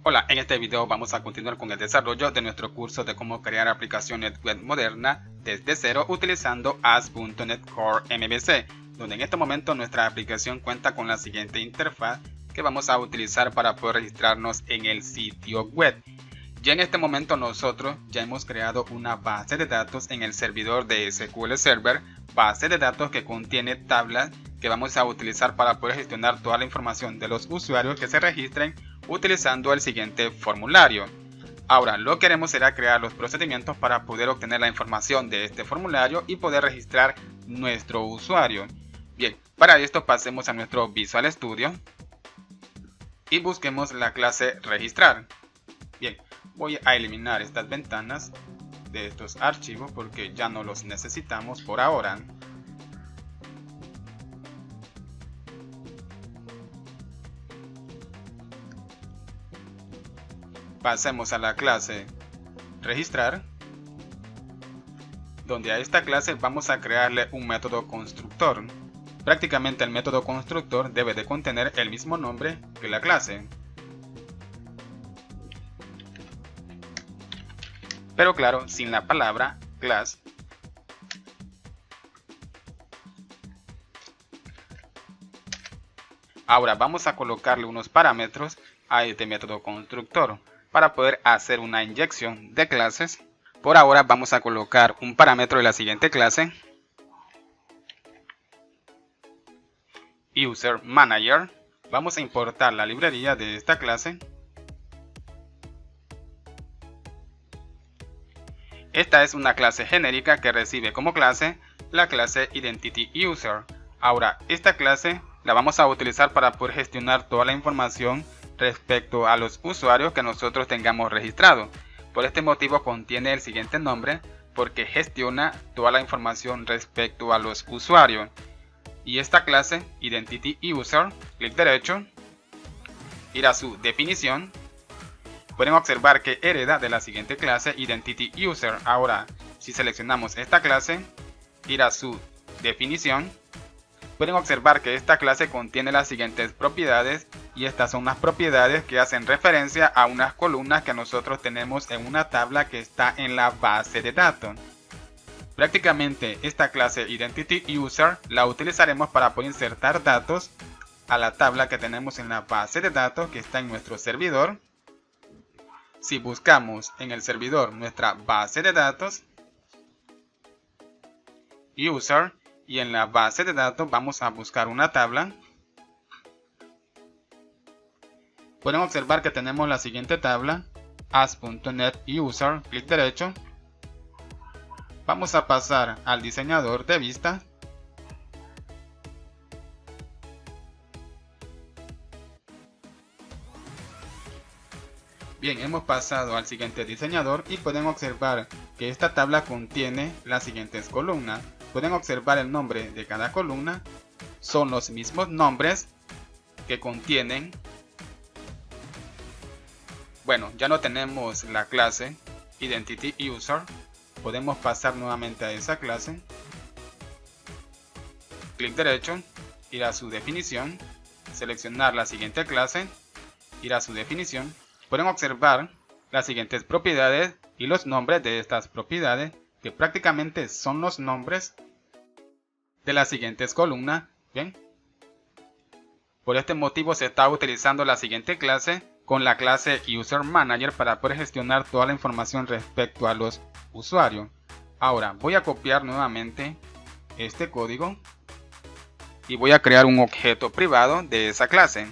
Hola, en este video vamos a continuar con el desarrollo de nuestro curso de cómo crear aplicaciones web modernas desde cero utilizando ASP.NET Core MVC, donde en este momento nuestra aplicación cuenta con la siguiente interfaz que vamos a utilizar para poder registrarnos en el sitio web. Ya en este momento nosotros ya hemos creado una base de datos en el servidor de SQL Server, base de datos que contiene tablas que vamos a utilizar para poder gestionar toda la información de los usuarios que se registren utilizando el siguiente formulario. Ahora lo que queremos será crear los procedimientos para poder obtener la información de este formulario y poder registrar nuestro usuario. Bien, para esto pasemos a nuestro Visual Studio y busquemos la clase registrar. Bien, voy a eliminar estas ventanas de estos archivos porque ya no los necesitamos por ahora. Pasemos a la clase registrar, donde a esta clase vamos a crearle un método constructor. Prácticamente el método constructor debe de contener el mismo nombre que la clase, pero claro, sin la palabra class. Ahora vamos a colocarle unos parámetros a este método constructor para poder hacer una inyección de clases. Por ahora vamos a colocar un parámetro de la siguiente clase, User Manager. Vamos a importar la librería de esta clase. Esta es una clase genérica que recibe como clase la clase Identity User. Ahora esta clase la vamos a utilizar para poder gestionar toda la información respecto a los usuarios que nosotros tengamos registrados. Por este motivo contiene el siguiente nombre porque gestiona toda la información respecto a los usuarios. Y esta clase Identity User, clic derecho, ir a su definición. Pueden observar que hereda de la siguiente clase Identity User. Ahora si seleccionamos esta clase, ir a su definición, pueden observar que esta clase contiene las siguientes propiedades, y estas son las propiedades que hacen referencia a unas columnas que nosotros tenemos en una tabla que está en la base de datos. Prácticamente esta clase Identity User la utilizaremos para poder insertar datos a la tabla que tenemos en la base de datos que está en nuestro servidor. Si buscamos en el servidor nuestra base de datos, User, y en la base de datos vamos a buscar una tabla, pueden observar que tenemos la siguiente tabla, ASP.NET User, clic derecho. Vamos a pasar al diseñador de vista. Bien, hemos pasado al siguiente diseñador y pueden observar que esta tabla contiene las siguientes columnas. Pueden observar el nombre de cada columna, son los mismos nombres que contienen. Bueno, ya no tenemos la clase Identity User, podemos pasar nuevamente a esa clase, clic derecho, ir a su definición, seleccionar la siguiente clase, ir a su definición. Pueden observar las siguientes propiedades y los nombres de estas propiedades, que prácticamente son los nombres de las siguientes columnas. Bien, por este motivo se está utilizando la siguiente clase con la clase User Manager para poder gestionar toda la información respecto a los usuarios. Ahora voy a copiar nuevamente este código y voy a crear un objeto privado de esa clase.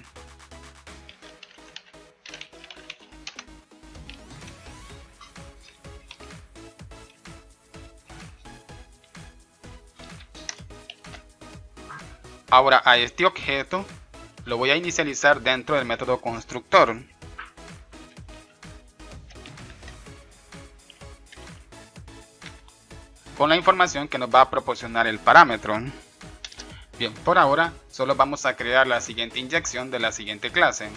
Ahora a este objeto lo voy a inicializar dentro del método constructor. Con la información que nos va a proporcionar el parámetro. Bien, por ahora solo vamos a crear la siguiente inyección de la siguiente clase.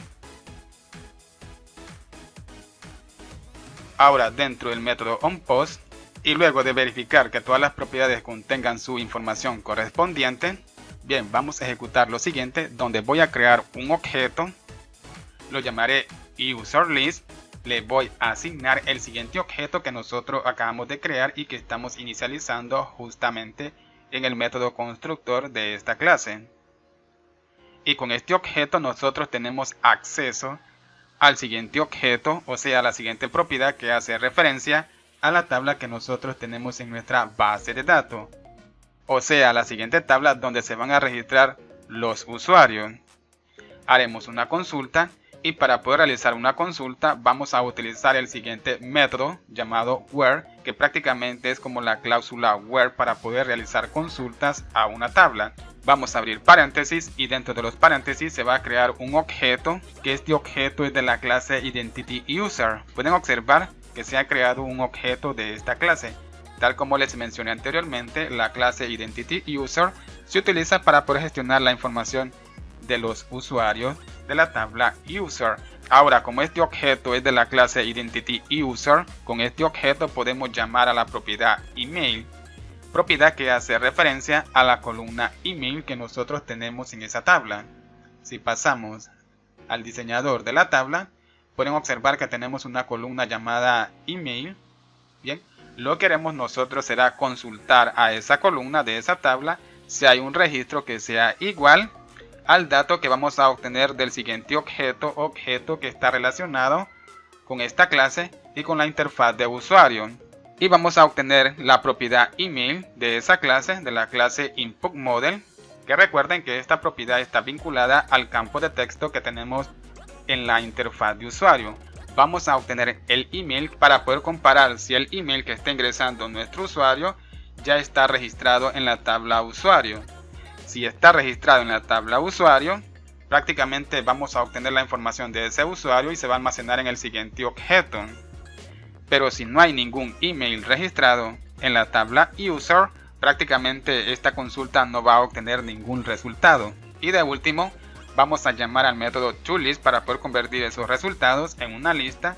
Ahora dentro del método onPost, y luego de verificar que todas las propiedades contengan su información correspondiente, bien, vamos a ejecutar lo siguiente, donde voy a crear un objeto, lo llamaré userList, le voy a asignar el siguiente objeto que nosotros acabamos de crear y que estamos inicializando justamente en el método constructor de esta clase. Y con este objeto nosotros tenemos acceso al siguiente objeto, o sea, a la siguiente propiedad que hace referencia a la tabla que nosotros tenemos en nuestra base de datos. O sea, la siguiente tabla donde se van a registrar los usuarios. Haremos una consulta y para poder realizar una consulta vamos a utilizar el siguiente método llamado where, que prácticamente es como la cláusula where para poder realizar consultas a una tabla. Vamos a abrir paréntesis y dentro de los paréntesis se va a crear un objeto, que este objeto es de la clase IdentityUser. Pueden observar que se ha creado un objeto de esta clase. Tal como les mencioné anteriormente, la clase IdentityUser se utiliza para poder gestionar la información de los usuarios de la tabla user. Ahora, como este objeto es de la clase IdentityUser, con este objeto podemos llamar a la propiedad email, propiedad que hace referencia a la columna email que nosotros tenemos en esa tabla. Si pasamos al diseñador de la tabla, pueden observar que tenemos una columna llamada email. Bien, lo que haremos nosotros será consultar a esa columna de esa tabla si hay un registro que sea igual al dato que vamos a obtener del siguiente objeto que está relacionado con esta clase y con la interfaz de usuario. Y vamos a obtener la propiedad email de esa clase, de la clase InputModel, que recuerden que esta propiedad está vinculada al campo de texto que tenemos en la interfaz de usuario. Vamos a obtener el email para poder comparar si el email que está ingresando nuestro usuario ya está registrado en la tabla usuario. Si está registrado en la tabla usuario, prácticamente vamos a obtener la información de ese usuario y se va a almacenar en el siguiente objeto. Pero si no hay ningún email registrado en la tabla user, prácticamente esta consulta no va a obtener ningún resultado. Y de último, vamos a llamar al método toList para poder convertir esos resultados en una lista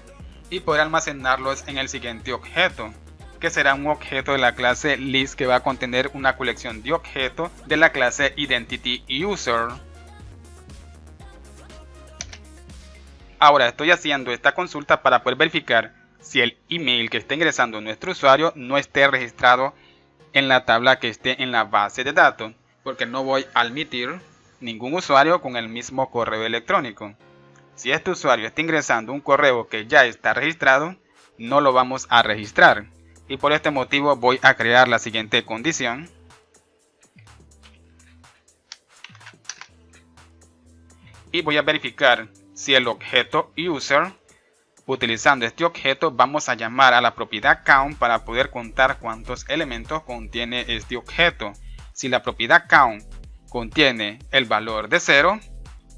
y poder almacenarlos en el siguiente objeto, que será un objeto de la clase list que va a contener una colección de objetos de la clase IdentityUser. Ahora estoy haciendo esta consulta para poder verificar si el email que está ingresando nuestro usuario no esté registrado en la tabla que esté en la base de datos, porque no voy a admitir ningún usuario con el mismo correo electrónico. Si este usuario está ingresando un correo que ya está registrado, no lo vamos a registrar. Y por este motivo voy a crear la siguiente condición. Y voy a verificar si el objeto user, utilizando este objeto vamos a llamar a la propiedad count para poder contar cuántos elementos contiene este objeto. Si la propiedad count contiene el valor de 0,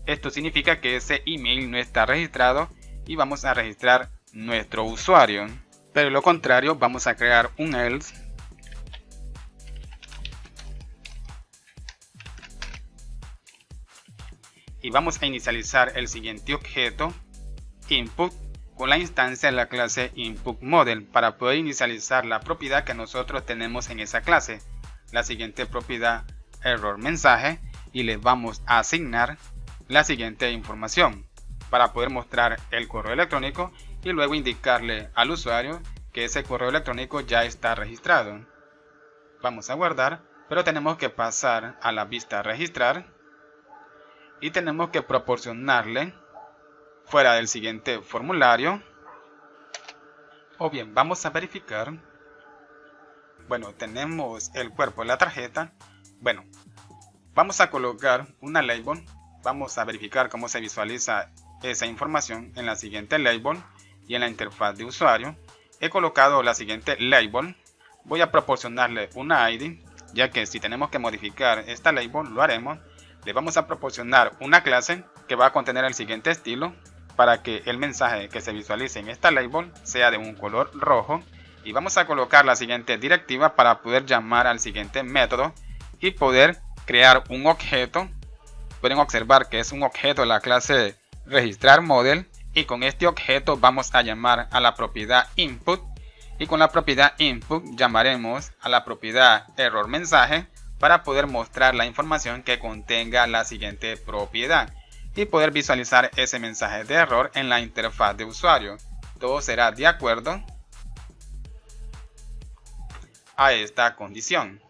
esto significa que ese email no está registrado y vamos a registrar nuestro usuario. Pero de lo contrario, vamos a crear un else y vamos a inicializar el siguiente objeto input con la instancia de la clase InputModel para poder inicializar la propiedad que nosotros tenemos en esa clase, la siguiente propiedad error mensaje, y le vamos a asignar la siguiente información para poder mostrar el correo electrónico y luego indicarle al usuario que ese correo electrónico ya está registrado. Vamos a guardar, pero tenemos que pasar a la vista registrar y tenemos que proporcionarle fuera del siguiente formulario, o bien vamos a verificar. Bueno, tenemos el cuerpo de la tarjeta. Bueno, vamos a colocar una label. Vamos a verificar cómo se visualiza esa información en la siguiente label y en la interfaz de usuario. He colocado la siguiente label. Voy a proporcionarle una ID, ya que si tenemos que modificar esta label lo haremos. Le vamos a proporcionar una clase que va a contener el siguiente estilo para que el mensaje que se visualice en esta label sea de un color rojo. Y vamos a colocar la siguiente directiva para poder llamar al siguiente método y poder crear un objeto. Pueden observar que es un objeto de la clase registrarModel, y con este objeto vamos a llamar a la propiedad input, y con la propiedad input llamaremos a la propiedad error mensaje para poder mostrar la información que contenga la siguiente propiedad. y poder visualizar ese mensaje de error en la interfaz de usuario. Todo será de acuerdo a esta condición.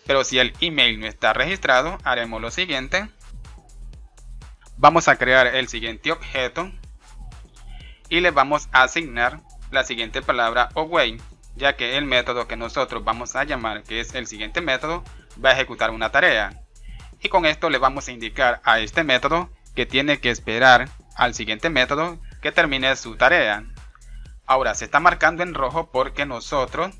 Pero si el email no está registrado, haremos lo siguiente. Vamos a crear el siguiente objeto y le vamos a asignar la siguiente palabra await, ya que el método que nosotros vamos a llamar, que es el siguiente método, va a ejecutar una tarea. Y con esto le vamos a indicar a este método que tiene que esperar al siguiente método que termine su tarea. Ahora se está marcando en rojo porque nosotros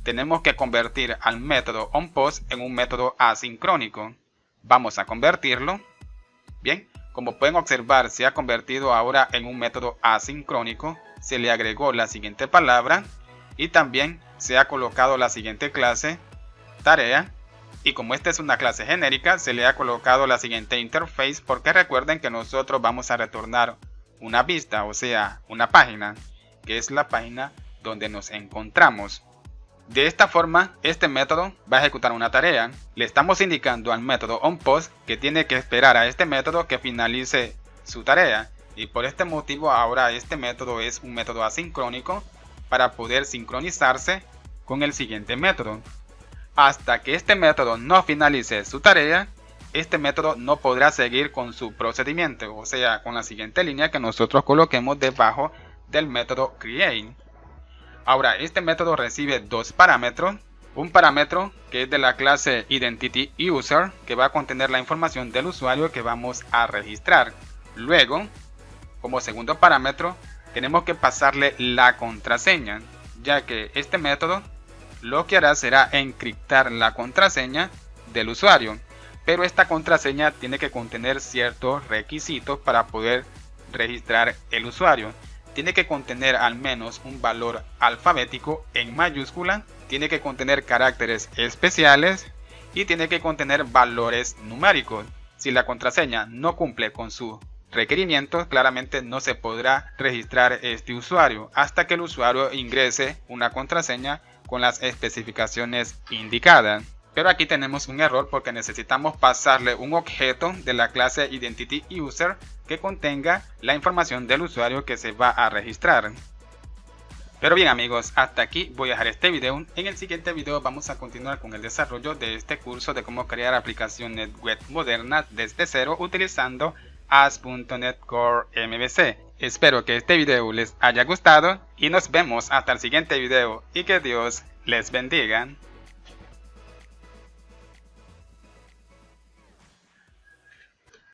tenemos que convertir al método onPost en un método asincrónico. Vamos a convertirlo. Bien, como pueden observar, se ha convertido ahora en un método asincrónico. Se le agregó la siguiente palabra y también se ha colocado la siguiente clase, tarea. Y como esta es una clase genérica, se le ha colocado la siguiente interface, porque recuerden que nosotros vamos a retornar una vista, o sea, una página, que es la página donde nos encontramos. De esta forma, este método va a ejecutar una tarea. Le estamos indicando al método onPost que tiene que esperar a este método que finalice su tarea. Y por este motivo ahora este método es un método asincrónico para poder sincronizarse con el siguiente método. Hasta que este método no finalice su tarea, este método no podrá seguir con su procedimiento, o sea, con la siguiente línea que nosotros coloquemos debajo del método create. Ahora, este método recibe dos parámetros. Un parámetro que es de la clase identityUser, que va a contener la información del usuario que vamos a registrar. Luego, como segundo parámetro, tenemos que pasarle la contraseña, ya que este método lo que hará será encriptar la contraseña del usuario. Pero esta contraseña tiene que contener ciertos requisitos para poder registrar el usuario. Tiene que contener al menos un valor alfabético en mayúscula, tiene que contener caracteres especiales y tiene que contener valores numéricos. Si la contraseña no cumple con sus requerimientos, claramente no se podrá registrar este usuario hasta que el usuario ingrese una contraseña con las especificaciones indicadas. Pero aquí tenemos un error porque necesitamos pasarle un objeto de la clase identityUser que contenga la información del usuario que se va a registrar. Pero bien amigos, hasta aquí voy a dejar este video. En el siguiente video vamos a continuar con el desarrollo de este curso de cómo crear aplicaciones web modernas desde cero utilizando ASP.NET Core MVC. Espero que este video les haya gustado y nos vemos hasta el siguiente video y que Dios les bendiga.